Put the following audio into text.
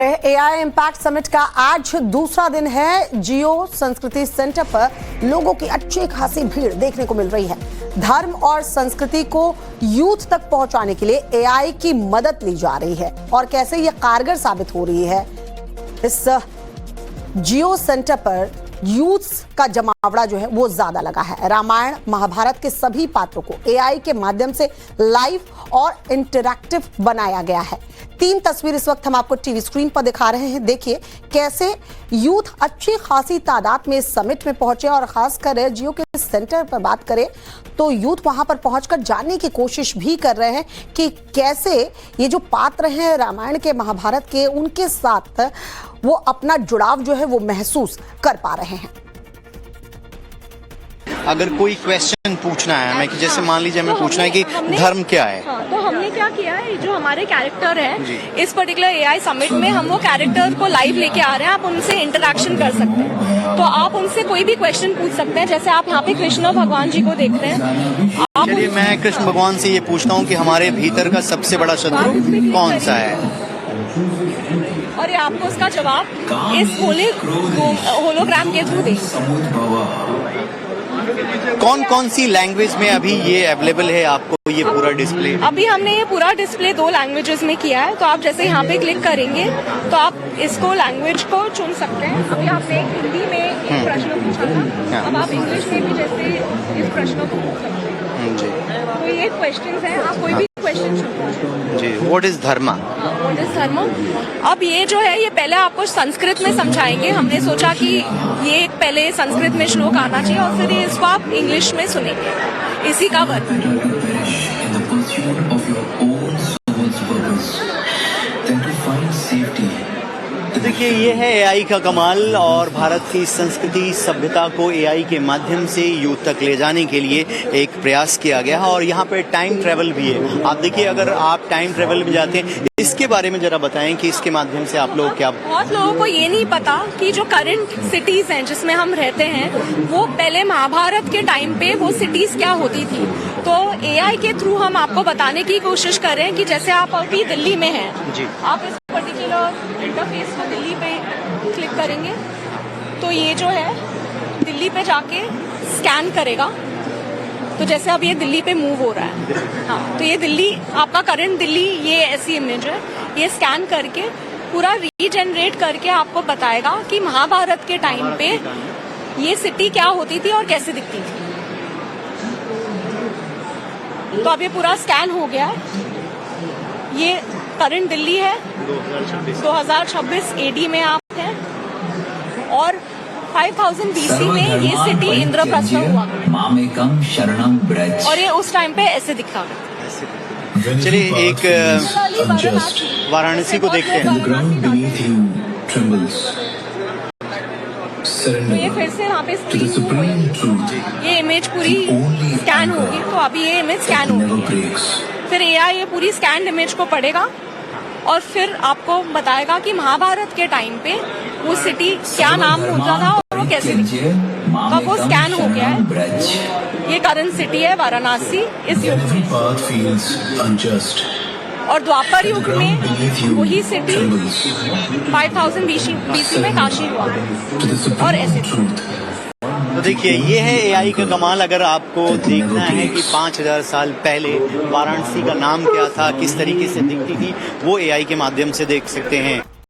AI impact summit का आज दूसरा दिन है। जियो संस्कृति सेंटर पर लोगों की अच्छी खासी भीड़ देखने को मिल रही है। धर्म और संस्कृति को यूथ तक पहुंचाने के लिए एआई की मदद ली जा रही है और कैसे ये कारगर साबित हो रही है। इस जियो सेंटर पर यूथ का जमावड़ा जो है वो ज्यादा लगा है। रामायण महाभारत के सभी पात्रों को एआई के माध्यम से लाइव और इंटरैक्टिव बनाया गया है। 3 तस्वीर इस वक्त हम आपको टीवी स्क्रीन पर दिखा रहे हैं। देखिए कैसे यूथ अच्छी खासी तादाद में इस समिट में पहुंचे और खासकर जियो के सेंटर पर बात करें तो यूथ वहां पर पहुंचकर जानने की कोशिश भी कर रहे हैं कि कैसे ये जो पात्र हैं रामायण के महाभारत के उनके साथ वो अपना जुड़ाव जो है वो महसूस कर पा रहे हैं। अगर कोई क्वेश्चन पूछना है हमें कि जैसे मान लीजिए हमें पूछना है कि धर्म क्या है, तो हमने क्या किया है, जो हमारे कैरेक्टर है इस पर्टिकुलर एआई समिट में हम वो कैरेक्टर को लाइव लेके आ रहे हैं। आप उनसे इंटरेक्शन कर सकते हैं, तो आप उनसे कोई भी क्वेश्चन पूछ सकते हैं। जैसे आप यहाँ पे कृष्ण भगवान जी को देख रहे हैं। चलिए मैं कृष्ण भगवान से ये पूछता हूँ कि हमारे भीतर का सबसे बड़ा शत्रु कौन सा है, और ये आपको उसका जवाब इस होलोग्राम के थ्रू देंगे। कौन कौन सी लैंग्वेज में अभी ये अवेलेबल है आपको ये पूरा डिस्प्ले? अभी हमने ये पूरा डिस्प्ले 2 लैंग्वेजेस में किया है। तो आप जैसे यहाँ पे क्लिक करेंगे तो आप इसको लैंग्वेज को चुन सकते हैं। अभी आपने हिंदी में एक प्रश्न पूछा था, अब आप इंग्लिश में भी जैसे इस प्रश्न को पूछ सकते हैं। जी, तो ये क्वेश्चंस हैं, आप कोई भी क्वेश्चन चुन सकते हैं। जी, what is dharma? What is dharma? अब ये जो है ये पहले आपको संस्कृत में समझाएंगे। हमने सोचा कि ये पहले संस्कृत में श्लोक आना चाहिए और फिर इसको आप इंग्लिश में सुनेंगे। इसी का वर्णन। देखिए ये है एआई का कमाल और भारत की संस्कृति सभ्यता को एआई के माध्यम से यूथ तक ले जाने के लिए एक प्रयास किया गया है और यहाँ पे टाइम ट्रेवल भी है। आप देखिए अगर आप टाइम ट्रेवल में जाते हैं, इसके बारे में जरा बताएं कि इसके माध्यम से आप लोग क्या। बहुत लोगों को ये नहीं पता कि जो करंट सिटीज हैं जिसमें हम रहते हैं वो पहले महाभारत के टाइम पे वो सिटीज क्या होती थी। तो एआई के थ्रू हम आपको बताने की कोशिश कर रहे हैं कि जैसे आप अभी दिल्ली में हैं जी, आप इस पर्टिकुलर इंटरफेस को दिल्ली पे क्लिक करेंगे तो ये जो है दिल्ली पे जाके स्कैन करेगा। तो जैसे अब ये दिल्ली पे मूव हो रहा है, हाँ, तो ये दिल्ली आपका करंट दिल्ली ये ऐसी इमेज है। ये स्कैन करके पूरा रीजनरेट करके आपको बताएगा कि महाभारत के टाइम पे ये सिटी क्या होती थी और कैसे दिखती थी। तो अब ये पूरा स्कैन हो गया है। ये करंट दिल्ली है, 2026 एडी में आप हैं और 5000 BC में ये सिटी इंद्रप्रस्थ हुआ और ये उस टाइम पे ऐसे दिखता है। चलिए एक वाराणसी को देखते हैं। तो ये फिर से यहाँ पे ये इमेज पूरी स्कैन होगी। तो अभी ये इमेज स्कैन होगी, फिर एआई ये पूरी स्कैन इमेज को पढ़ेगा और फिर आपको बताएगा कि महाभारत के टाइम पे वो सिटी क्या नाम होता था और वो कैसे दिखती। तो अब वो स्कैन हो गया है। ये करंट सिटी है वाराणसी इस युग में। और द्वापर युग में वही सिटी 5000 BC में काशी हुआ और ऐसे। तो देखिए ये है एआई का कमाल। अगर आपको देखना है कि 5000 साल पहले वाराणसी का नाम क्या था, किस तरीके से दिखती थी, वो एआई के माध्यम से देख सकते हैं।